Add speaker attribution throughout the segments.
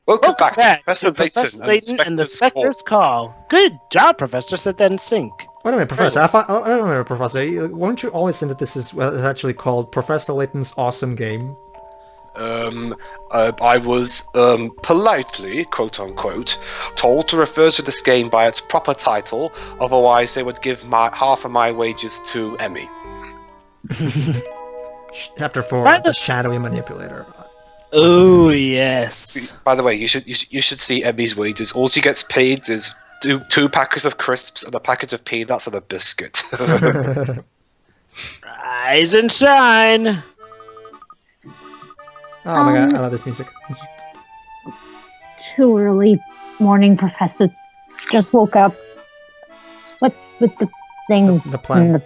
Speaker 1: Welcome back to
Speaker 2: Professor
Speaker 1: Layton
Speaker 2: Layton and the
Speaker 1: Spectre's
Speaker 2: Spectre's Call. Good job, Professor. Set that in sync.
Speaker 3: Wait a minute, Professor. Wait a minute, Professor. Won't you always think that this is actually called Professor Layton's Awesome Game?
Speaker 1: I was, politely, quote-unquote, told to refer to this game by its proper title, otherwise they would give half of my wages to Emmy.
Speaker 3: Chapter 4, The Shadowy Manipulator.
Speaker 2: Oh, yes.
Speaker 1: By the way, you should see Emmy's wages. All she gets paid is two packets of crisps and a packet of peanuts and a biscuit.
Speaker 2: Rise and shine.
Speaker 3: Oh my god, I love this music.
Speaker 4: Too early morning, Professor. Just woke up. What's with the thing?
Speaker 3: The plan.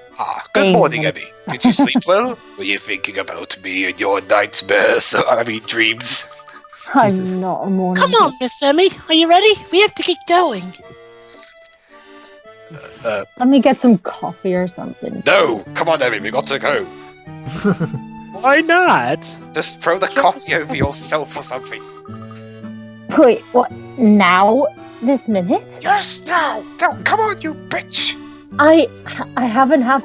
Speaker 1: Good morning, Emmy. Did you sleep well? Were you thinking about me in your nightmares? Dreams?
Speaker 4: I'm not a morning.
Speaker 5: Come on, Miss Emmy. Are you ready? We have to get going.
Speaker 4: Let me get some coffee or something.
Speaker 1: No! Come on, Emmy, we got to go.
Speaker 2: Why not?
Speaker 1: Just throw the coffee over yourself or something.
Speaker 4: Wait, what? Now? This minute?
Speaker 1: Yes, now! No, come on, you bitch!
Speaker 4: I haven't had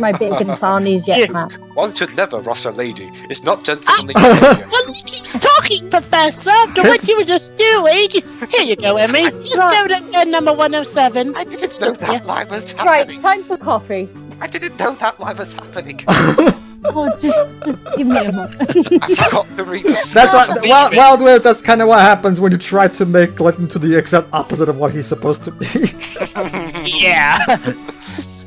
Speaker 4: my bacon sarnies yet, man.
Speaker 1: One should never rush a lady. It's not gentlemanly
Speaker 5: Well,
Speaker 1: behavior.
Speaker 5: he keeps talking, Professor, after what you were just doing. Here you go, Emmy. Just go to bed number 107.
Speaker 1: I didn't know that line was
Speaker 4: Right,
Speaker 1: happening.
Speaker 4: time for coffee.
Speaker 1: I didn't know that line was happening.
Speaker 4: Oh, just give me a moment.
Speaker 1: I forgot to read the
Speaker 3: That's what. Well, that's kind of what happens when you try to make Layton to the exact opposite of what he's supposed to be.
Speaker 2: Yeah.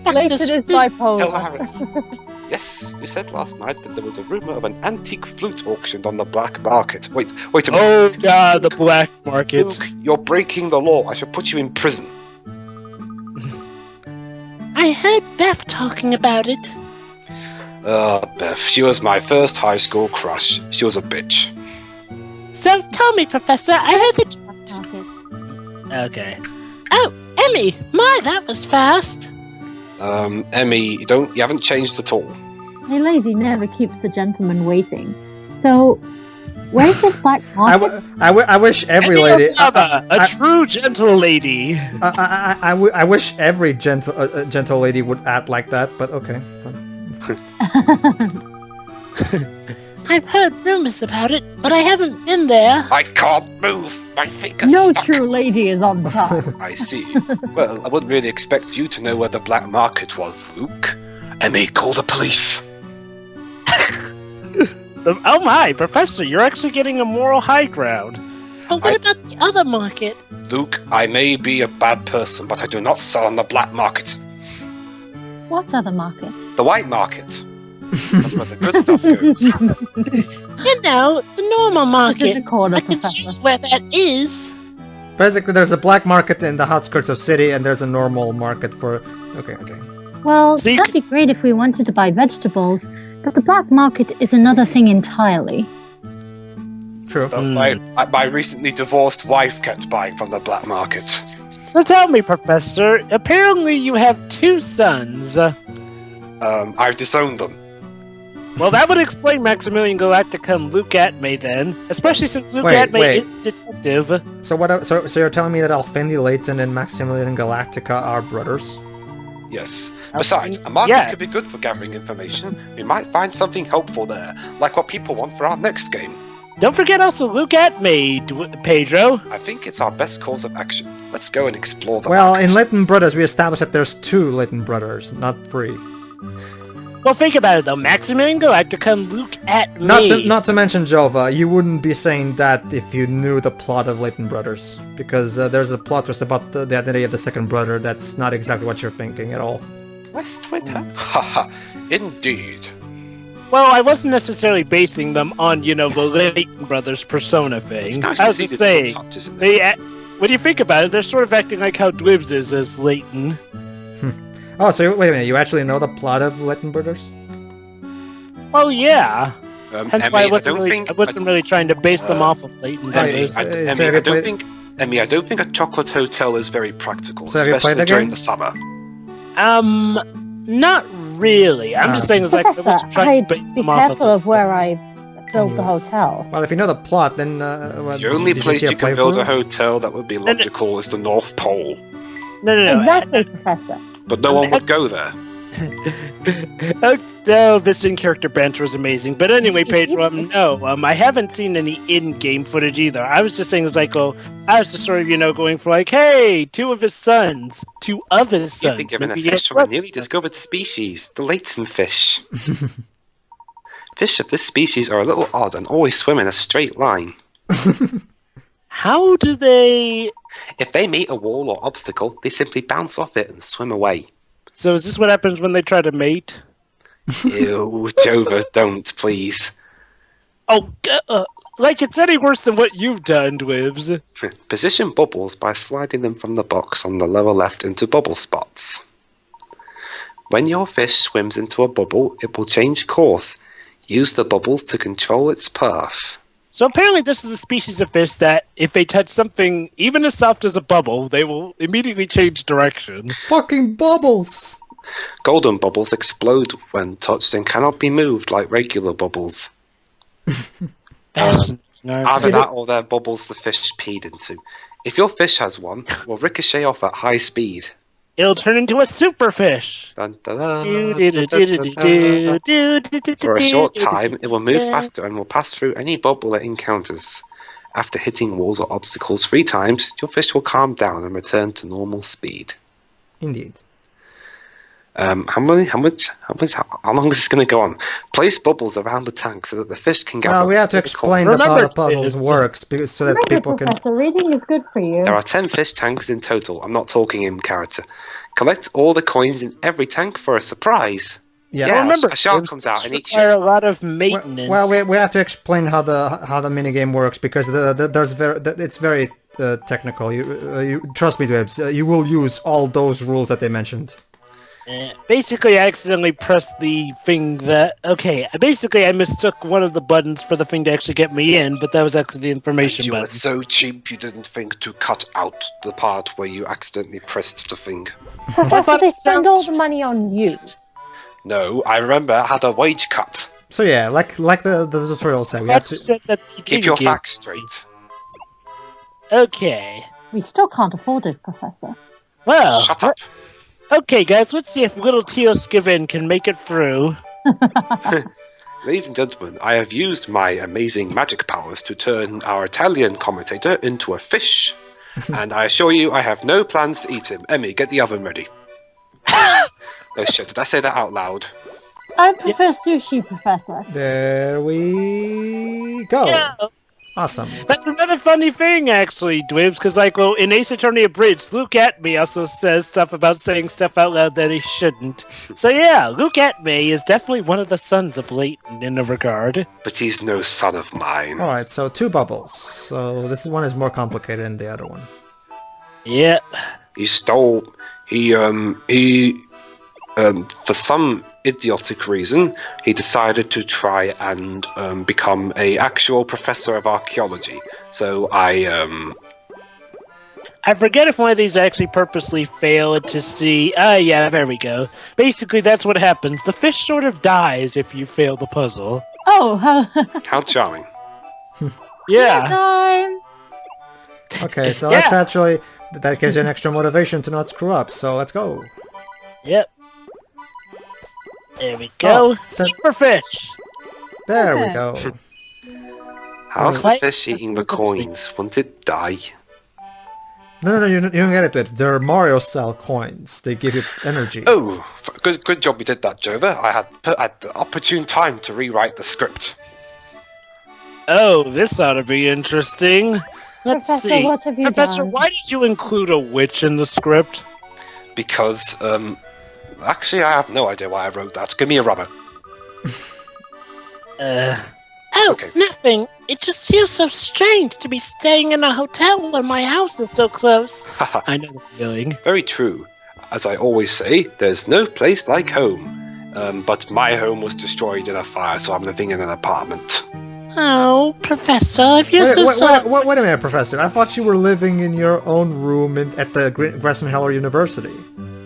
Speaker 4: Layton is bipolar.
Speaker 1: Yes, you said last night that there was a rumor of an antique flute auctioned on the black market. Wait a minute.
Speaker 2: Oh god, the black market.
Speaker 1: Luke, you're breaking the law. I should put you in prison.
Speaker 5: I heard Beth talking about it.
Speaker 1: Beth, she was my first high school crush. She was a bitch.
Speaker 5: So tell me, Professor, I heard that...
Speaker 2: Okay.
Speaker 5: Oh, Emmy! My, that was fast.
Speaker 1: Emmy, you haven't changed at all.
Speaker 4: A lady never keeps a gentleman waiting. So, where's this black market?
Speaker 3: I wish every lady.
Speaker 2: A true gentle lady.
Speaker 3: I wish every gentle lady would act like that, but okay. Fine.
Speaker 5: I've heard rumors about it, but I haven't been there.
Speaker 1: I can't move. My finger's
Speaker 4: No
Speaker 1: stuck.
Speaker 4: true lady is on top.
Speaker 1: I see. Well, I wouldn't really expect you to know where the black market was, Luke. Emmy, call the police.
Speaker 2: Oh my, Professor, you're actually getting a moral high ground.
Speaker 5: But what about the other market?
Speaker 1: Luke, I may be a bad person, but I do not sell on the black market.
Speaker 4: What other market?
Speaker 1: The white market. That's where the good stuff goes.
Speaker 5: You know, the normal
Speaker 4: It's in
Speaker 5: market.
Speaker 4: the corner,
Speaker 5: I can see
Speaker 4: Professor.
Speaker 5: where that is.
Speaker 3: Basically, there's a black market in the outskirts of city, and there's a normal market for. Okay.
Speaker 4: Well,
Speaker 2: So you
Speaker 4: that'd be great if we wanted to buy vegetables, but the black market is another thing entirely.
Speaker 3: True.
Speaker 1: My recently divorced wife kept buying from the black market.
Speaker 2: So tell me, Professor, apparently you have 2 sons.
Speaker 1: I've disowned them.
Speaker 2: Well, that would explain Maximilian Galactica and Luke Atmay then, especially since Luke
Speaker 3: Wait.
Speaker 2: Atmay is a detective.
Speaker 3: So what? So you're telling me that Alfindi Layton and Maximilian Galactica are brothers?
Speaker 1: Yes. Besides, a market
Speaker 2: Yes.
Speaker 1: could be good for gathering information. We might find something helpful there, like what people want for our next game.
Speaker 2: Don't forget also Luke Atmay, Pedro.
Speaker 1: I think it's our best course of action. Let's go and explore the
Speaker 3: Well,
Speaker 1: market.
Speaker 3: in Layton Brothers, we established that there's 2 Layton brothers, not 3.
Speaker 2: Well, think about it though. Maximilian Galactica and Luke Atmay.
Speaker 3: Not to mention Jovah. You wouldn't be saying that if you knew the plot of Layton Brothers, because there's a plot twist about the identity of the second brother that's not exactly what you're thinking at all.
Speaker 1: Westwinter? Haha, indeed.
Speaker 2: Well, I wasn't necessarily basing them on, the Layton brothers persona
Speaker 1: It's
Speaker 2: thing.
Speaker 1: nice
Speaker 2: I
Speaker 1: to
Speaker 2: was
Speaker 1: see
Speaker 2: just
Speaker 1: this
Speaker 2: saying,
Speaker 1: little touch, isn't it?
Speaker 2: when you think about it, they're sort of acting like how Dwibs is as Layton.
Speaker 3: Oh, so wait a minute. You actually know the plot of Layton Brothers?
Speaker 2: Oh yeah. Hence
Speaker 1: Emmy,
Speaker 2: why I
Speaker 1: I
Speaker 2: wasn't
Speaker 1: don't
Speaker 2: really trying to base them off of Layton
Speaker 1: Emmy,
Speaker 2: brothers.
Speaker 1: I don't think a chocolate hotel is very practical,
Speaker 3: So have you
Speaker 1: especially
Speaker 3: played the
Speaker 1: during
Speaker 3: game?
Speaker 1: the summer.
Speaker 2: Not really. I'm just saying it's like I
Speaker 4: Professor,
Speaker 2: was trying to
Speaker 4: I'd
Speaker 2: base
Speaker 4: be
Speaker 2: them off
Speaker 4: careful of where I build the hotel.
Speaker 3: Well, if you know the plot, then
Speaker 1: The only place you can build a hotel that would be logical is the North Pole.
Speaker 2: No.
Speaker 4: Exactly, Professor.
Speaker 1: But no one would go there.
Speaker 2: Oh, this in-character banter was amazing. But anyway, Pedro, no, I haven't seen any in-game footage either. I was just saying, I was just sort of, going for like, hey, two of his sons.
Speaker 1: You've been given a fish from a newly discovered species, the Layton fish. Fish of this species are a little odd and always swim in a straight line.
Speaker 2: How do they...
Speaker 1: If they meet a wall or obstacle, they simply bounce off it and swim away.
Speaker 2: So is this what happens when they try to mate?
Speaker 1: Ew, Jovah, don't, please.
Speaker 2: Oh, like it's any worse than what you've done, Dwibs.
Speaker 1: Position bubbles by sliding them from the box on the lower left into bubble spots. When your fish swims into a bubble, it will change course. Use the bubbles to control its path.
Speaker 2: So apparently this is a species of fish that, if they touch something even as soft as a bubble, they will immediately change direction.
Speaker 3: Fucking bubbles!
Speaker 1: Golden bubbles explode when touched and cannot be moved like regular bubbles. Either that or they're bubbles the fish peed into. If your fish has one, it will ricochet off at high speed.
Speaker 2: It'll turn into a super fish.
Speaker 1: Dun, dun, dun, For a short time, it will move faster and will pass through any bubble it encounters. After hitting walls or obstacles 3 times, your fish will calm down and return to normal speed.
Speaker 3: Indeed.
Speaker 1: How long is this going to go on? Place bubbles around the tank so that the fish can get...
Speaker 3: Well, we have to explain how the puzzles works so that people can...
Speaker 4: Professor, reading is good for you.
Speaker 1: There are 10 fish tanks in total. I'm not talking in character. Collect all the coins in every tank for a surprise.
Speaker 3: Yeah,
Speaker 2: remember,
Speaker 1: a shark comes out and eats
Speaker 2: require
Speaker 1: you.
Speaker 2: a lot of maintenance.
Speaker 3: Well, we have to explain how the minigame works because it's very technical. You trust me, Dwebs. You will use all those rules that they mentioned.
Speaker 2: Basically, I accidentally pressed the thing that... Okay, basically I mistook one of the buttons for the thing to actually get me in, but that was actually the information
Speaker 1: You
Speaker 2: button.
Speaker 1: were so cheap you didn't think to cut out the part where you accidentally pressed the thing.
Speaker 4: Professor, they spend all the money on you.
Speaker 1: No, I remember I had a wage cut.
Speaker 3: So yeah, like the tutorial said, we have to...
Speaker 2: Said that you
Speaker 1: Keep
Speaker 2: didn't
Speaker 1: your
Speaker 2: give-
Speaker 1: facts straight.
Speaker 2: Okay.
Speaker 4: We still can't afford it, Professor.
Speaker 2: Well,
Speaker 1: Shut up.
Speaker 2: okay, guys, let's see if little Tio Skiven can make it through.
Speaker 1: Ladies and gentlemen, I have used my amazing magic powers to turn our Italian commentator into a fish. And I assure you, I have no plans to eat him. Emmy, get the oven ready. Oh shit, did I say that out loud?
Speaker 4: I prefer sushi, Professor.
Speaker 3: There we go.
Speaker 2: Yeah.
Speaker 3: Awesome.
Speaker 2: That's another funny thing, actually, Dwibs, because, in Ace Attorney Abridged, Luke Atme also says stuff about saying stuff out loud that he shouldn't. So yeah, Luke Atme is definitely one of the sons of Layton in a regard.
Speaker 1: But he's no son of mine.
Speaker 3: Alright, so 2 bubbles. So this one is more complicated than the other one.
Speaker 2: Yeah.
Speaker 1: For some idiotic reason, he decided to try and become a actual professor of archaeology. So I
Speaker 2: forget if one of these actually purposely failed to see... yeah, there we go. Basically, that's what happens. The fish sort of dies if you fail the puzzle.
Speaker 4: Oh,
Speaker 1: how charming.
Speaker 2: Yeah.
Speaker 4: time.
Speaker 3: Okay, so
Speaker 2: Yeah.
Speaker 3: that's actually... That gives you an extra motivation to not screw up, so let's go.
Speaker 2: Yep. There we go. Superfish!
Speaker 3: There we
Speaker 4: Okay.
Speaker 3: go.
Speaker 1: How's the
Speaker 2: Quite
Speaker 1: fish eating the coins? Won't it die?
Speaker 3: No, you don't get it, Dwibs. They're Mario-style coins. They give you energy.
Speaker 1: Oh, good job you did that, Jovah. I had the opportune time to rewrite the script.
Speaker 2: Oh, this ought to be interesting. Let's
Speaker 4: Professor,
Speaker 2: see.
Speaker 4: what have you
Speaker 2: Professor,
Speaker 4: done?
Speaker 2: why did you include a witch in the script?
Speaker 1: Because, actually I have no idea why I wrote that. Give me a rubber.
Speaker 5: Oh,
Speaker 1: Okay.
Speaker 5: nothing. It just feels so strange to be staying in a hotel when my house is so close.
Speaker 2: I know the feeling.
Speaker 1: Very true. As I always say, there's no place like home. But my home was destroyed in a fire, so I'm living in an apartment.
Speaker 5: Oh, Professor, I feel so sorry.
Speaker 3: Wait a minute, Professor. I thought you were living in your own room at the Gresham University.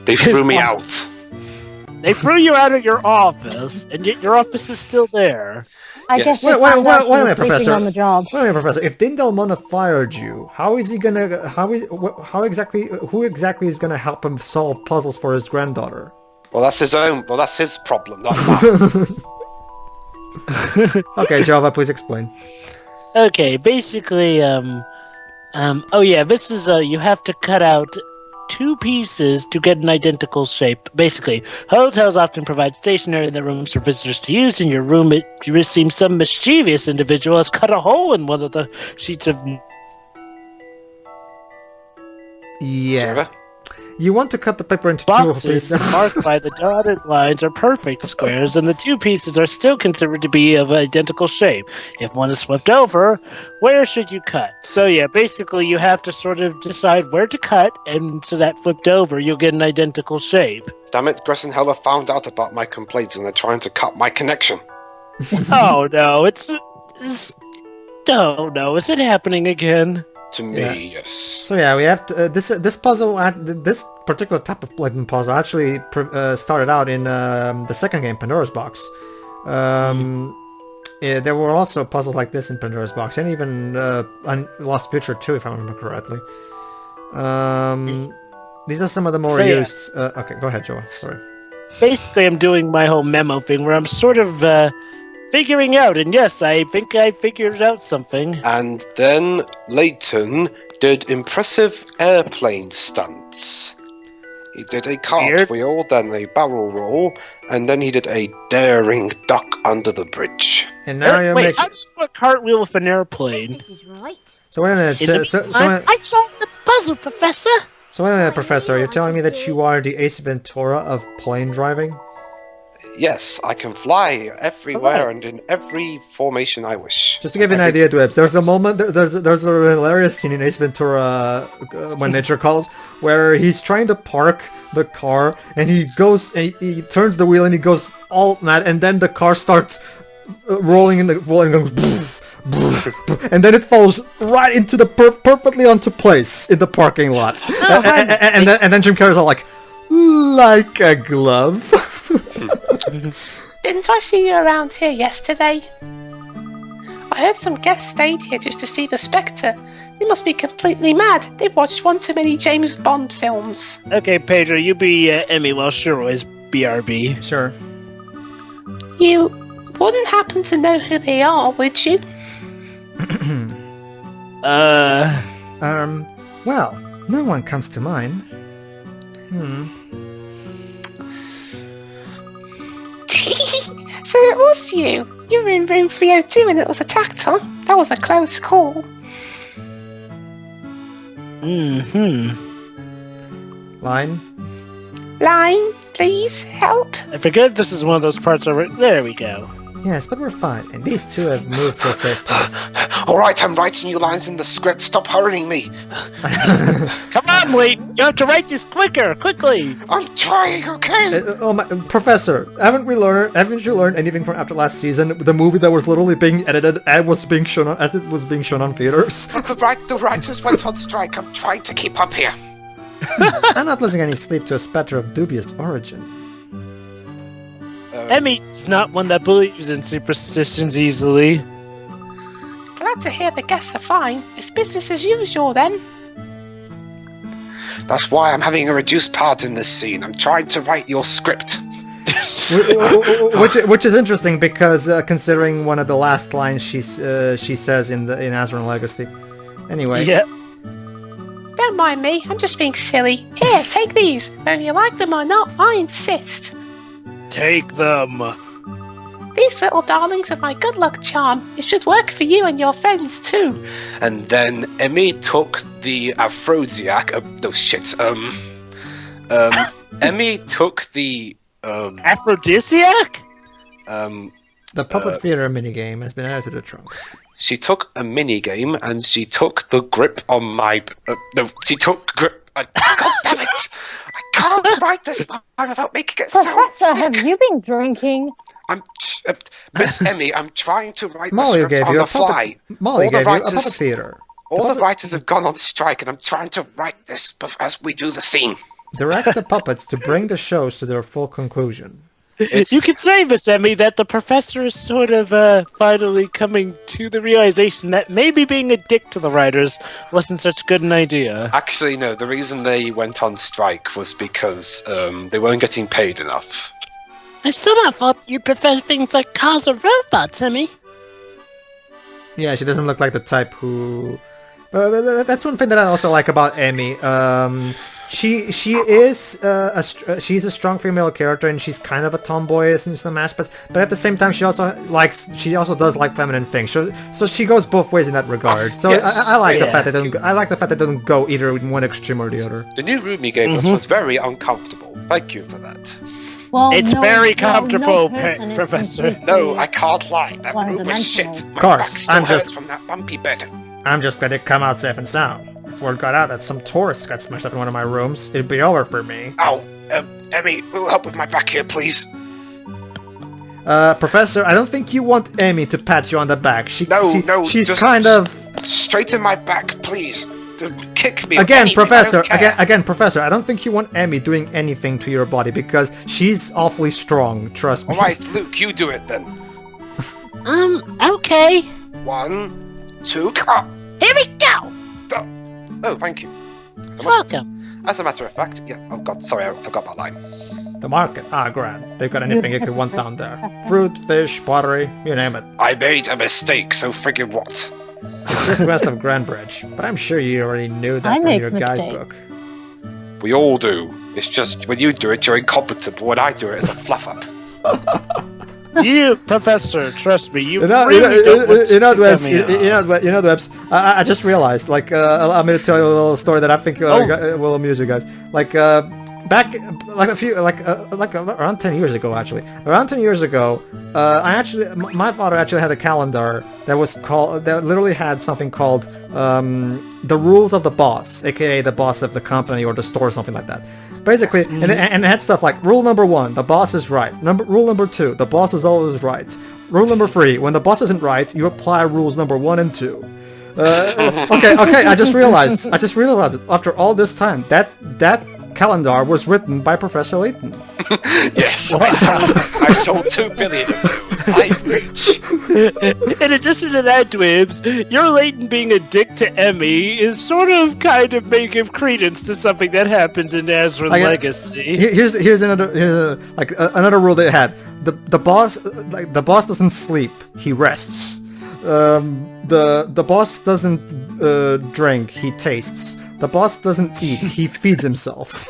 Speaker 1: They threw me out.
Speaker 2: They threw you out of your office, and yet your office is still there.
Speaker 4: I
Speaker 1: Yes.
Speaker 4: guess
Speaker 3: Wait,
Speaker 4: we
Speaker 3: wait,
Speaker 4: found
Speaker 3: wait,
Speaker 4: out she
Speaker 3: wait a
Speaker 4: was
Speaker 3: minute,
Speaker 4: sleeping
Speaker 3: Professor.
Speaker 4: on the job.
Speaker 3: Wait a minute, Professor. If Dindalmona fired you, how exactly? Who exactly is gonna help him solve puzzles for his granddaughter?
Speaker 1: Well, that's his problem, not mine.
Speaker 3: Okay, Jovah, please explain.
Speaker 2: Okay, basically, oh yeah, this is, you have to cut out 2 pieces to get an identical shape. Basically, hotels often provide stationery in their rooms for visitors to use. In your room, it seems some mischievous individual has cut a hole in one of the sheets of...
Speaker 3: Yeah.
Speaker 1: Jovah?
Speaker 3: You want to cut the paper into 2
Speaker 2: boxes
Speaker 3: pieces.
Speaker 2: marked by the dotted lines are perfect squares, and the 2 pieces are still considered to be of identical shape. If one is swept over, where should you cut? So yeah, basically you have to sort of decide where to cut, and so that flipped over, you'll get an identical shape.
Speaker 1: Damn it, Gressenheller found out about my complaints and they're trying to cut my connection.
Speaker 2: Oh no, oh no, is it happening again?
Speaker 1: To me,
Speaker 3: Yeah.
Speaker 1: yes.
Speaker 3: So yeah, we have to, this puzzle, this particular type of Layton puzzle actually started out in the second game, Pandora's Box. Yeah, there were also puzzles like this in Pandora's Box, and even Lost Future 2, if I remember correctly. These are some of the more
Speaker 2: So, yeah.
Speaker 3: used. Okay, go ahead, Joe. Sorry.
Speaker 2: Basically, I'm doing my whole memo thing where I'm sort of figuring out, and yes, I think I figured out something.
Speaker 1: And then Layton did impressive airplane stunts. He did a cartwheel, then a barrel roll, and then he did a daring duck under the bridge.
Speaker 3: And now you
Speaker 2: Wait,
Speaker 3: make.
Speaker 2: how do you do a cartwheel with an airplane?
Speaker 5: This is right.
Speaker 3: So wait a minute.
Speaker 2: In the meantime,
Speaker 5: I solved the puzzle, Professor.
Speaker 3: So wait a minute, Professor. You're telling me that you are the Ace Ventura of plane driving?
Speaker 1: Yes, I can fly everywhere
Speaker 2: Alright.
Speaker 1: and in every formation I wish.
Speaker 3: Just to give you an idea, Dwebs, there's a moment, there's a hilarious scene in Ace Ventura, When Nature Calls, where he's trying to park the car, and he turns the wheel and he goes all mad, and then the car starts rolling and goes, and then it falls right into the perfectly onto place in the parking lot, and then Jim Carrey's all like a glove.
Speaker 6: Didn't I see you around here yesterday? I heard some guests stayed here just to see the Spectre. They must be completely mad. They've watched one too many James Bond films.
Speaker 2: Okay, Pedro, you be Emmy while Shiro is BRB.
Speaker 3: Sure.
Speaker 6: You wouldn't happen to know who they are, would you?
Speaker 3: Well, no one comes to mind.
Speaker 6: So it was you. You were in room 302 and it was attacked on. That was a close call. Line, please, help.
Speaker 2: I forget this is one of those parts over... There we go.
Speaker 3: Yes, but we're fine, and these two have moved to a safe place.
Speaker 1: Alright, I'm writing you lines in the script. Stop hurrying me.
Speaker 2: Come on, Layton! You have to write this quickly!
Speaker 1: I'm trying, okay?
Speaker 3: Professor, haven't you learned anything from after last season? The movie that was literally being edited and was being shown as it was being shown on theaters.
Speaker 1: The writers went on strike. I'm trying to keep up here.
Speaker 3: I'm not losing any sleep to a Spectre of dubious origin.
Speaker 2: Emmy's not one that believes in superstitions easily.
Speaker 6: Glad to hear the guests are fine. It's business as usual then.
Speaker 1: That's why I'm having a reduced part in this scene. I'm trying to write your script.
Speaker 3: which is interesting because considering one of the last lines she says in Azran Legacy. Anyway.
Speaker 2: Yeah.
Speaker 6: Don't mind me, I'm just being silly. Here, take these. Whether you like them or not, I insist.
Speaker 2: Take them.
Speaker 6: These little darlings are my good luck charm. It should work for you and your friends too.
Speaker 1: And then Emmy took the aphrodisiac. Emmy took the
Speaker 2: Aphrodisiac?
Speaker 3: The puppet theater minigame has been added to the trunk.
Speaker 1: She took a mini game and she took the grip on my. She took grip. God damn it! I can't write this line without making it sound
Speaker 4: Professor,
Speaker 1: sick.
Speaker 4: have you been drinking?
Speaker 1: I'm Miss Emmy. I'm trying to write the
Speaker 3: Molly
Speaker 1: script
Speaker 3: gave
Speaker 1: on
Speaker 3: you
Speaker 1: the
Speaker 3: a puppet.
Speaker 1: fly.
Speaker 3: Molly
Speaker 1: All the
Speaker 3: gave you a
Speaker 1: writers-
Speaker 3: puppet theater.
Speaker 1: All the writers have gone on strike, and I'm trying to write this as we do the scene.
Speaker 3: Direct the puppets to bring the shows to their full conclusion.
Speaker 2: You could say, Miss Emmy, that the professor is sort of finally coming to the realization that maybe being a dick to the writers wasn't such a good an idea.
Speaker 1: Actually, no. The reason they went on strike was because they weren't getting paid enough.
Speaker 5: I somehow thought you prefer things like cars or robots, Emmy.
Speaker 3: Yeah, she doesn't look like the type who... that's one thing that I also like about Emmy. She's a strong female character, and she's kind of a tomboy in some aspects. But at the same time, she also does like feminine things. So she goes both ways in that regard. So
Speaker 1: Yes.
Speaker 3: I like the
Speaker 2: Yeah.
Speaker 3: fact that I like the fact that it doesn't go either in one extreme or the other.
Speaker 1: The new room you gave us was very uncomfortable. Thank you for that.
Speaker 4: Well,
Speaker 2: It's
Speaker 4: no,
Speaker 2: very
Speaker 4: no
Speaker 2: comfortable,
Speaker 4: person is
Speaker 2: Professor.
Speaker 4: completely
Speaker 1: No, I can't lie. That room was
Speaker 4: one-dimensional.
Speaker 1: shit. My
Speaker 3: Of course,
Speaker 1: back still
Speaker 3: I'm
Speaker 1: hurts
Speaker 3: just-
Speaker 1: from that bumpy bed.
Speaker 3: I'm just glad it come out safe and sound. If word got out that some tourists got smashed up in one of my rooms, it'd be over for me.
Speaker 1: Ow. Emmy, a little help with my back here, please.
Speaker 3: Professor, I don't think you want Amy to pat you on the back. She's
Speaker 1: just
Speaker 3: kind of...
Speaker 1: Straighten my back, please. Kick me.
Speaker 3: Again,
Speaker 1: anything, I
Speaker 3: Professor,
Speaker 1: don't care.
Speaker 3: again, Professor, I don't think you want Emmy doing anything to your body because she's awfully strong, trust me.
Speaker 1: All right, Luke, you do it then.
Speaker 5: Okay.
Speaker 1: 1, 2. Ah!
Speaker 5: Here we go.
Speaker 1: Oh, thank you.
Speaker 5: Welcome.
Speaker 1: As a matter of fact, yeah. Oh God, sorry, I forgot my line.
Speaker 3: The market, grand. They've got anything you could want down there. Fruit, fish, pottery, you name it.
Speaker 1: I made a mistake, so friggin' what?
Speaker 3: It's just west of Grandbridge, but I'm sure you already knew that
Speaker 4: I
Speaker 3: from
Speaker 4: make
Speaker 3: your
Speaker 4: mistakes.
Speaker 3: guidebook.
Speaker 1: We all do. It's just when you do it, you're incompetent, but when I do it, it's a fluff up.
Speaker 2: You, Professor, trust me, you
Speaker 3: You know,
Speaker 2: really don't want
Speaker 3: you know,
Speaker 2: to
Speaker 3: Dwebs,
Speaker 2: come here.
Speaker 3: you know, Dwebs, I just realized, like, I'm going to tell you a little story that I think will amuse you guys. Like, back, like around 10 years ago, actually. Around 10 years ago, my father actually had a calendar that literally had something called, the rules of the boss, aka the boss of the company or the store or something like that. Basically, and it had stuff like, rule number 1, the boss is right. Rule number 2, the boss is always right. Rule number 3, when the boss isn't right, you apply rules number 1 and 2. Okay, I just realized it. After all this time, that calendar was written by Professor Layton.
Speaker 1: Yes, I sold 2 billion of those. I'm rich.
Speaker 2: In addition to that, Dwibs, your Layton being a dick to Emmy is sort of kind of may give credence to something that happens in Nazareth Legacy.
Speaker 3: Here's another rule they had. The boss doesn't sleep, he rests. The boss doesn't drink, he tastes. The boss doesn't eat, he feeds himself.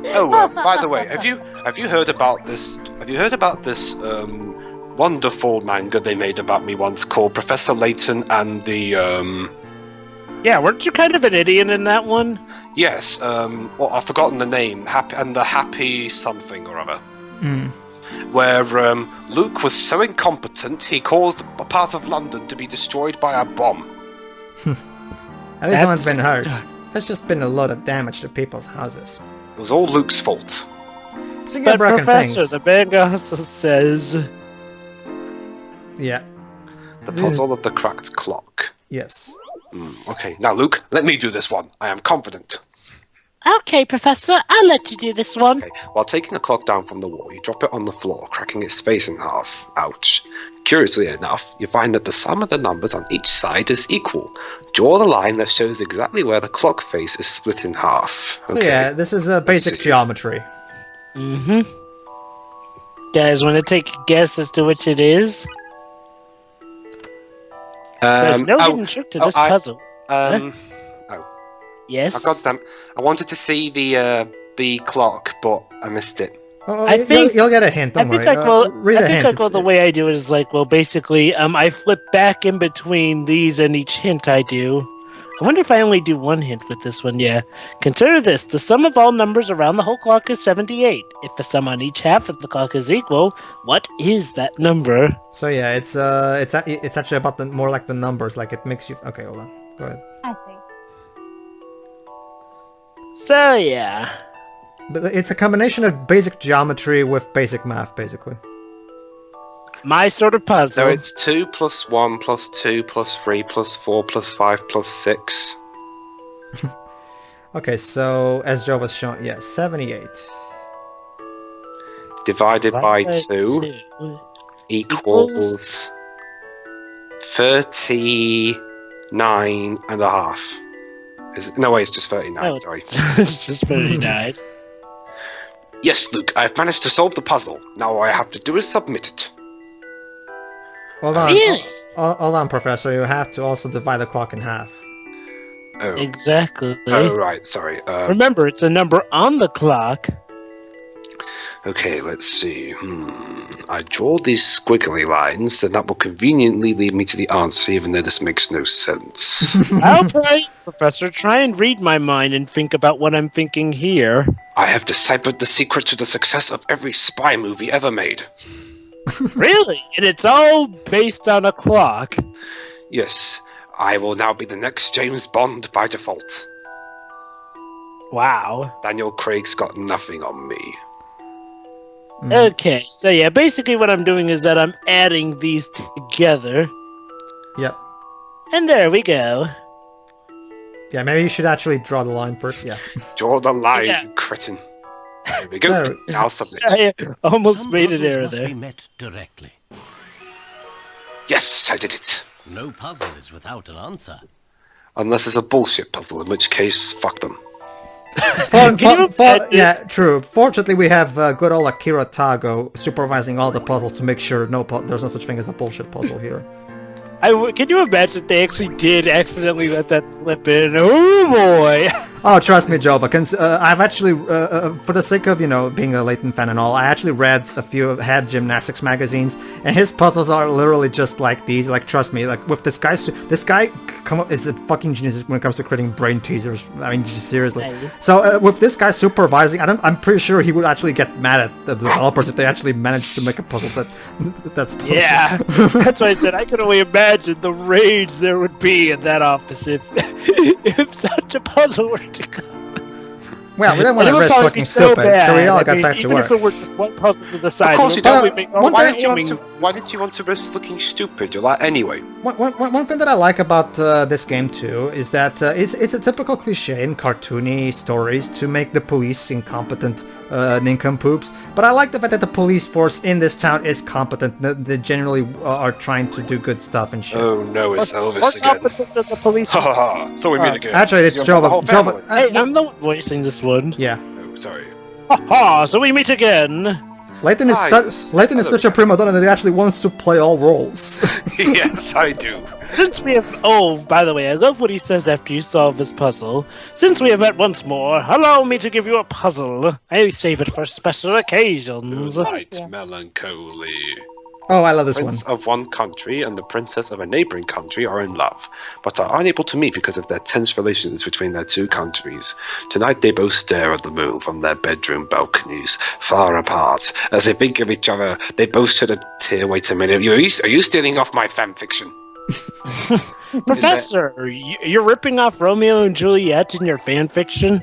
Speaker 1: Oh, by the way, have you heard about this? Have you heard about this wonderful manga they made about me once called Professor Layton and the
Speaker 2: Yeah, weren't you kind of an idiot in that one?
Speaker 1: Yes, well, I've forgotten the name. Happy something or other. Where Luke was so incompetent he caused a part of London to be destroyed by a bomb.
Speaker 3: At least no one's been hurt. There's just been a lot of damage to people's houses.
Speaker 1: It was all Luke's fault.
Speaker 3: Speaking
Speaker 2: But
Speaker 3: of broken
Speaker 2: Professor,
Speaker 3: things,
Speaker 2: the manga also says...
Speaker 3: yeah,
Speaker 1: The puzzle of the cracked clock.
Speaker 3: yes.
Speaker 1: Okay, now Luke, let me do this one. I am confident.
Speaker 5: Okay, Professor, I'll let you do this one.
Speaker 1: Okay. While taking a clock down from the wall, you drop it on the floor, cracking its space in half. Ouch. Curiously enough, you find that the sum of the numbers on each side is equal. Draw the line that shows exactly where the clock face is split in half.
Speaker 3: So yeah, this is a basic
Speaker 1: see.
Speaker 3: geometry.
Speaker 2: Guys, want to take a guess as to which it is? There's no hidden trick to this puzzle. Yes?
Speaker 1: Oh, goddamn. I wanted to see the clock, but I missed it.
Speaker 3: Oh,
Speaker 2: I think-
Speaker 3: you'll get a hint. Don't worry. Read the hint.
Speaker 2: the way I do it is like, well, basically, I flip back in between these and each hint I do. I wonder if I only do one hint with this one, yeah. Consider this, the sum of all numbers around the whole clock is 78. If the sum on each half of the clock is equal, what is that number?
Speaker 3: So yeah, it's actually about more like the numbers. Like it makes you. Okay, hold on. Go ahead.
Speaker 4: I see.
Speaker 2: So, yeah.
Speaker 3: But it's a combination of basic geometry with basic math, basically.
Speaker 2: My sort of puzzle.
Speaker 1: So it's 2 plus 1 plus 2 plus 3 plus 4 plus 5 plus 6.
Speaker 3: Okay, so as Joe was showing, yeah, 78.
Speaker 1: divided by 2 equals 39.5. No, wait, it's just 39, sorry.
Speaker 2: It's just 39.
Speaker 1: Yes, Luke, I've managed to solve the puzzle. Now all I have to do is submit it.
Speaker 3: Hold on.
Speaker 5: Really?
Speaker 3: Hold on, Professor. You have to also divide the clock in half.
Speaker 1: Oh,
Speaker 2: Exactly.
Speaker 1: right, sorry.
Speaker 2: Remember, it's a number on the clock.
Speaker 1: Okay, let's see. I draw these squiggly lines, and that will conveniently lead me to the answer, even though this makes no sense.
Speaker 2: Okay, Professor, try and read my mind and think about what I'm thinking here.
Speaker 1: I have deciphered the secret to the success of every spy movie ever made.
Speaker 2: Really? And it's all based on a clock.
Speaker 1: Yes, I will now be the next James Bond by default.
Speaker 2: Wow.
Speaker 1: Daniel Craig's got nothing on me.
Speaker 2: Okay, so yeah, basically what I'm doing is that I'm adding these together.
Speaker 3: Yep.
Speaker 2: And there we go.
Speaker 3: Yeah, maybe you should actually draw the line first. Yeah.
Speaker 1: Draw the line,
Speaker 2: Yeah.
Speaker 1: you cretin. There we go.
Speaker 3: There.
Speaker 1: Now submit.
Speaker 2: I almost
Speaker 7: Some
Speaker 2: made an
Speaker 7: puzzles
Speaker 2: error
Speaker 7: must
Speaker 2: there.
Speaker 7: be met directly.
Speaker 1: Yes, I did it.
Speaker 7: No puzzle is without an answer.
Speaker 1: Unless it's a bullshit puzzle, in which case, fuck them.
Speaker 3: Yeah, true. Fortunately, we have good old Akira Tago supervising all the puzzles to make sure there's no such thing as a bullshit puzzle here.
Speaker 2: Can you imagine if they actually did accidentally let that slip in? Oh boy!
Speaker 3: Oh, trust me, Jovah. I've actually, for the sake of, being a Layton fan and all, I actually read a few head gymnastics magazines, and his puzzles are literally just like these. Like, trust me, like, with this guy is a fucking genius when it comes to creating brain teasers. I mean, just seriously.
Speaker 2: Nice.
Speaker 3: So, with this guy supervising, I'm pretty sure he would actually get mad at the developers if they actually managed to make a puzzle that's bullshit.
Speaker 2: Yeah, that's why I said I could only imagine the rage there would be in that office if such a puzzle were to come.
Speaker 3: Well, we didn't want
Speaker 2: And
Speaker 3: to
Speaker 2: it would
Speaker 3: risk
Speaker 2: probably
Speaker 3: looking
Speaker 2: be so
Speaker 3: stupid,
Speaker 2: bad.
Speaker 3: so we all
Speaker 2: I
Speaker 3: got
Speaker 2: mean,
Speaker 3: back to
Speaker 2: even
Speaker 3: work.
Speaker 2: if it were just one puzzle to the side,
Speaker 1: Of course
Speaker 2: it
Speaker 1: you
Speaker 2: would
Speaker 1: don't.
Speaker 2: probably make
Speaker 3: One
Speaker 1: Why
Speaker 3: thing-
Speaker 1: did you want to risk looking stupid? You're like, anyway.
Speaker 3: One thing that I like about this game too is that it's a typical cliche in cartoony stories to make the police incompetent nincompoops, but I like the fact that the police force in this town is competent. They generally are trying to do good stuff and shit.
Speaker 1: Oh no, it's
Speaker 2: More
Speaker 1: Elvis again.
Speaker 2: competent than the police.
Speaker 1: Ha ha ha. So we meet again.
Speaker 3: Actually, it's
Speaker 1: You're the whole
Speaker 3: Jovah.
Speaker 1: family.
Speaker 2: Hey, I'm the one voicing this one.
Speaker 3: Yeah,
Speaker 1: Oh, sorry.
Speaker 2: Ha! So we meet again.
Speaker 3: Layton is
Speaker 1: Yes.
Speaker 3: Layton is such a prima donna that he actually wants to play all roles.
Speaker 1: Yes, I do.
Speaker 2: Since we have... Oh, by the way, I love what he says after you solve his puzzle. Since we have met once more, allow me to give you a puzzle. I save it for special occasions.
Speaker 1: Light
Speaker 4: Yeah.
Speaker 1: melancholy.
Speaker 3: Oh, I love this one.
Speaker 1: Prince of one country and the princess of a neighboring country are in love, but are unable to meet because of their tense relations between their two countries. Tonight they both stare at the moon from their bedroom balconies, far apart. As they think of each other, they both shed a tear. Wait a minute, are you stealing off my fanfiction?
Speaker 2: Professor, you're ripping off Romeo and Juliet in your fanfiction?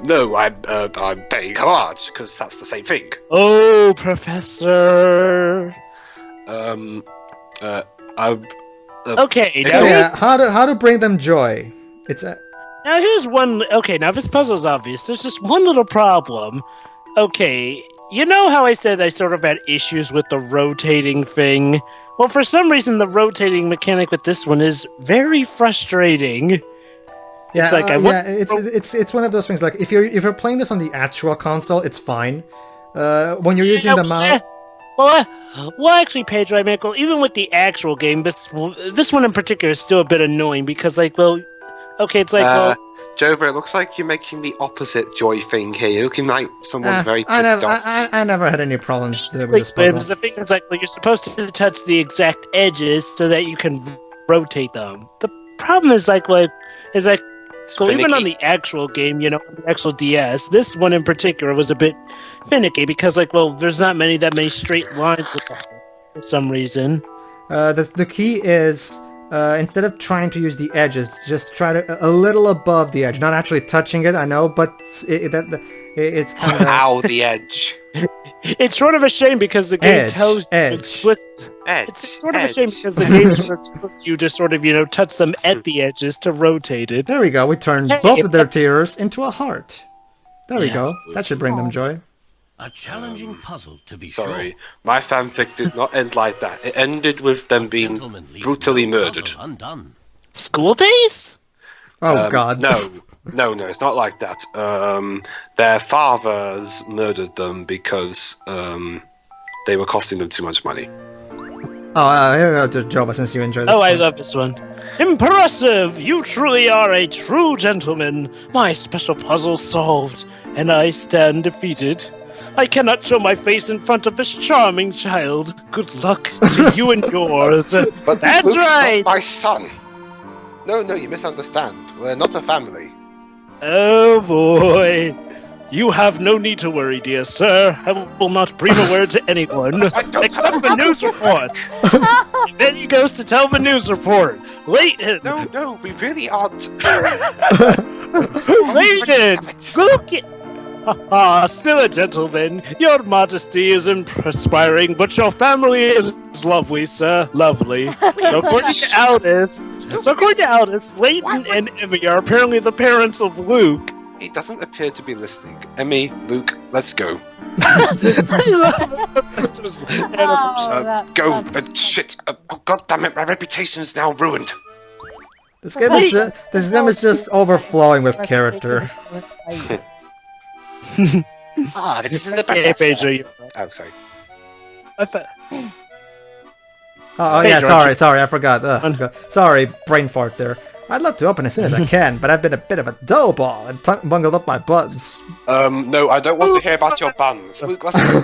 Speaker 1: No, I'm paying homage, because that's the same thing.
Speaker 2: Oh, Professor. Okay,
Speaker 3: So yeah, how to bring them joy? It's a
Speaker 2: now here's one. Okay, now this puzzle's obvious. There's just one little problem. Okay, you know how I said I sort of had issues with the rotating thing? Well, for some reason, the rotating mechanic with this one is very frustrating.
Speaker 3: Yeah,
Speaker 2: It's like I want
Speaker 3: it's one of those things. Like if you're playing this on the actual console, it's fine. When you're using the mouse,
Speaker 2: Well, actually, Pedro, I mean, well, even with the actual game, this one in particular is still a bit annoying because, like, well, okay, it's like, well,
Speaker 1: Jovah, it looks like you're making the opposite joy thing here. You're looking like someone's very pissed off.
Speaker 3: I never had any problems with
Speaker 2: like,
Speaker 3: this puzzle.
Speaker 2: the thing is, like, well, you're supposed to touch the exact edges so that you can rotate them. The problem is, like, well, even on the actual game, on the actual DS, this one in particular was a bit finicky because, like, well, there's not that many straight lines with it for some reason.
Speaker 3: The key is instead of trying to use the edges, just try to a little above the edge, not actually touching it. I know, but it's kind of
Speaker 1: Ow, the edge.
Speaker 2: It's sort of a shame because the game tells you to
Speaker 3: edge.
Speaker 2: twist.
Speaker 1: Edge.
Speaker 2: It's sort of a shame because the game sort of tells you to sort of, touch them at the edges to rotate it.
Speaker 3: There we go. We turned
Speaker 2: Hey,
Speaker 3: both of their
Speaker 2: that's-
Speaker 3: tears into a heart. There we
Speaker 2: Yeah.
Speaker 3: go. That should bring them joy.
Speaker 7: A challenging puzzle, to be
Speaker 1: Sorry,
Speaker 7: sure.
Speaker 1: my fanfic did not end like that. It ended with them being
Speaker 7: Gentleman leaves
Speaker 1: brutally
Speaker 7: no
Speaker 1: murdered.
Speaker 7: puzzle undone.
Speaker 2: School days?
Speaker 3: Oh God.
Speaker 1: No, it's not like that. Their fathers murdered them because they were costing them too much money.
Speaker 3: Oh, here we go to Jovah, since you enjoy this.
Speaker 2: Oh, I
Speaker 3: one.
Speaker 2: love this one. Impressive! You truly are a true gentleman. My special puzzle solved, and I stand defeated. I cannot show my face in front of this charming child. Good luck to you and yours.
Speaker 1: But
Speaker 2: That's
Speaker 1: Luke's
Speaker 2: right!
Speaker 1: not my son. No, you misunderstand. We're not a family.
Speaker 2: Oh boy. You have no need to worry, dear sir. I will not breathe a word to anyone, except the news report. Then he goes to tell the news report. Layton!
Speaker 1: No, we really aren't.
Speaker 2: Layton! Look at... Ah, still a gentleman. Your modesty is inspiring, but your family is lovely, sir. Lovely. So according to Aldous, Layton and Emmy are apparently the parents of Luke.
Speaker 1: He doesn't appear to be listening. Emmy, Luke, let's go.
Speaker 2: This was
Speaker 1: Go, but shit. Oh, God damn it, my reputation's now ruined.
Speaker 3: This game is just overflowing with character.
Speaker 1: But this is the
Speaker 2: Yeah, Pedro,
Speaker 1: Oh, sorry.
Speaker 3: Oh yeah, sorry, I forgot. Sorry, brain fart there. I'd love to open as soon as I can, but I've been a bit of a dough ball and bungled up my buns.
Speaker 1: No, I don't want to hear about your buns. Luke, let's go.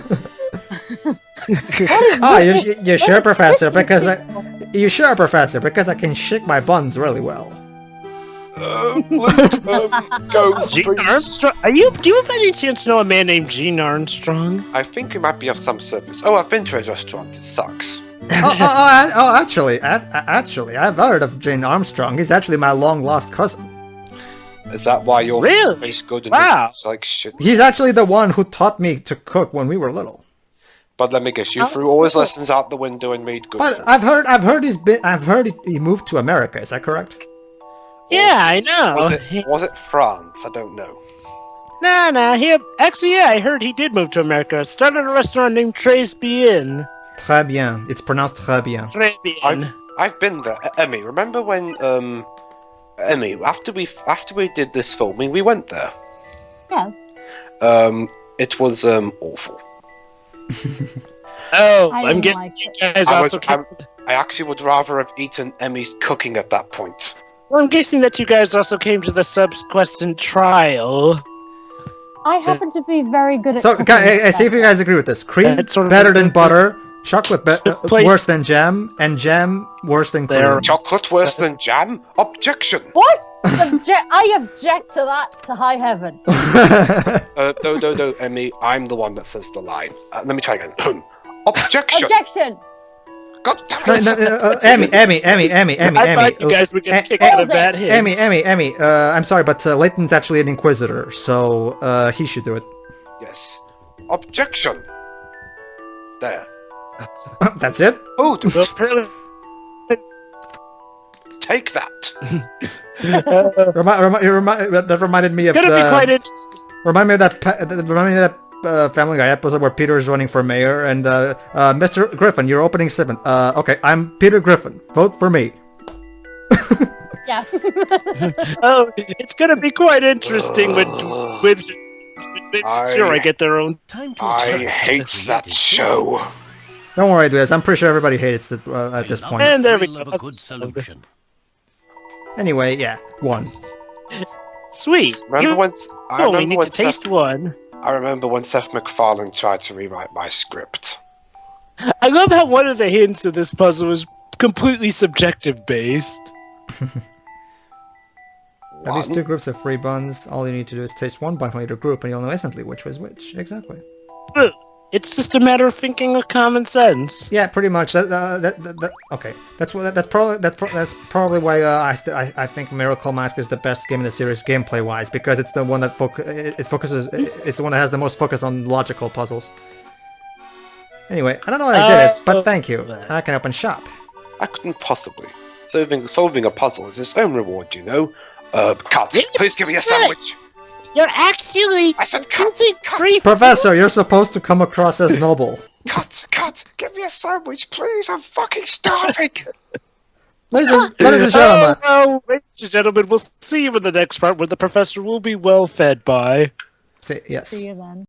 Speaker 3: Oh, you sure, Professor? Because I can shake my buns really well.
Speaker 1: Luke, go,
Speaker 2: Gene
Speaker 1: please.
Speaker 2: Armstrong? Do you by any chance know a man named Gene Armstrong?
Speaker 1: I think we might be of some service. Oh, I've been to a restaurant. It sucks.
Speaker 3: Actually, I've heard of Gene Armstrong. He's actually my long-lost cousin.
Speaker 1: Is that why your
Speaker 2: Really?
Speaker 1: face good and
Speaker 2: Wow.
Speaker 1: it's like shit?
Speaker 3: He's actually the one who taught me to cook when we were little.
Speaker 1: But let me guess, you threw all his lessons out the window and made good.
Speaker 3: But I've heard he moved to America. Is that correct?
Speaker 2: Yeah, I know.
Speaker 1: Was it France? I don't know.
Speaker 2: Nah, I heard he did move to America. Started a restaurant named Tres Bien.
Speaker 3: Très bien. It's pronounced très bien.
Speaker 2: Tres Bien.
Speaker 1: I've been there. Emmy, remember when Emmy, after we did this filming, we went there.
Speaker 4: Yes.
Speaker 1: It was awful.
Speaker 2: Oh,
Speaker 4: I
Speaker 2: I'm
Speaker 4: didn't
Speaker 2: guessing
Speaker 4: like
Speaker 2: you
Speaker 4: it.
Speaker 2: guys also came.
Speaker 1: I actually would rather have eaten Emmy's cooking at that point.
Speaker 2: Well, I'm guessing that you guys also came to the subsequent trial.
Speaker 4: I happen to be very good at
Speaker 3: So,
Speaker 4: cooking.
Speaker 3: hey, see if you guys agree with this. Cream
Speaker 2: That's sort of
Speaker 3: better
Speaker 2: the-
Speaker 3: than butter, chocolate
Speaker 2: place-
Speaker 3: worse than jam, and jam worse than cream.
Speaker 2: There.
Speaker 1: Chocolate worse than jam? Objection!
Speaker 4: What? I object to that to high heaven.
Speaker 1: No, Emmy, I'm the one that says the line. Let me try again. Objection!
Speaker 4: Objection!
Speaker 1: God damn
Speaker 3: No,
Speaker 1: it!
Speaker 3: Emmy.
Speaker 2: I thought you guys would get kicked out of that hit.
Speaker 3: Emmy. I'm sorry, but Layton's actually an inquisitor, so he should do it.
Speaker 1: Yes. Objection! There.
Speaker 3: That's it.
Speaker 1: Oh, dude,
Speaker 2: Well, apparently-
Speaker 1: take that!
Speaker 3: That reminded me of
Speaker 2: Gonna be quite interesting.
Speaker 3: Remind me of that Family Guy episode where Peter is running for mayor and Mr. Griffin, you're opening 7. Okay, I'm Peter Griffin. Vote for me.
Speaker 4: Yeah.
Speaker 2: Oh, it's gonna be quite interesting when Wibs
Speaker 1: I
Speaker 2: get their own.
Speaker 7: Time to
Speaker 1: I
Speaker 7: attempt
Speaker 1: hate
Speaker 7: the
Speaker 1: that
Speaker 7: creative
Speaker 1: show.
Speaker 3: Don't worry, Liz. I'm pretty sure everybody hates it at this
Speaker 7: love
Speaker 3: point.
Speaker 7: the
Speaker 2: And there we
Speaker 7: thrill
Speaker 2: go.
Speaker 7: of a good solution.
Speaker 3: Anyway, yeah, 1.
Speaker 2: Sweet.
Speaker 1: Remember
Speaker 2: You
Speaker 1: when I
Speaker 2: only
Speaker 1: remember
Speaker 2: need
Speaker 1: when
Speaker 2: to taste one.
Speaker 1: I remember when Seth MacFarlane tried to rewrite my script.
Speaker 2: I love how one of the hints of this puzzle is completely subjective based.
Speaker 3: At least 2 groups of free buns. All you need to do is taste one bun from either group, and you'll know instantly which was which. Exactly.
Speaker 2: It's just a matter of thinking with common sense.
Speaker 3: Yeah, pretty much. Okay, that's probably why I think Miracle Mask is the best game in the series gameplay wise, because it's the one that it's the one that has the most focus on logical puzzles. Anyway, I don't know how I did it, but thank you. I can open shop.
Speaker 1: I couldn't possibly. Solving a puzzle is its own reward, you know. Cut.
Speaker 2: Yeah,
Speaker 1: Please give me a
Speaker 2: that's right.
Speaker 1: sandwich.
Speaker 5: You're actually
Speaker 1: I said cut!
Speaker 5: creepy.
Speaker 3: Professor, you're supposed to come across as noble.
Speaker 1: Cut! Give me a sandwich, please! I'm fucking starving!
Speaker 3: Ladies and gentlemen,
Speaker 2: well, ladies and gentlemen, we'll see you in the next part where the professor will be well fed by.
Speaker 3: yes.
Speaker 4: See you then.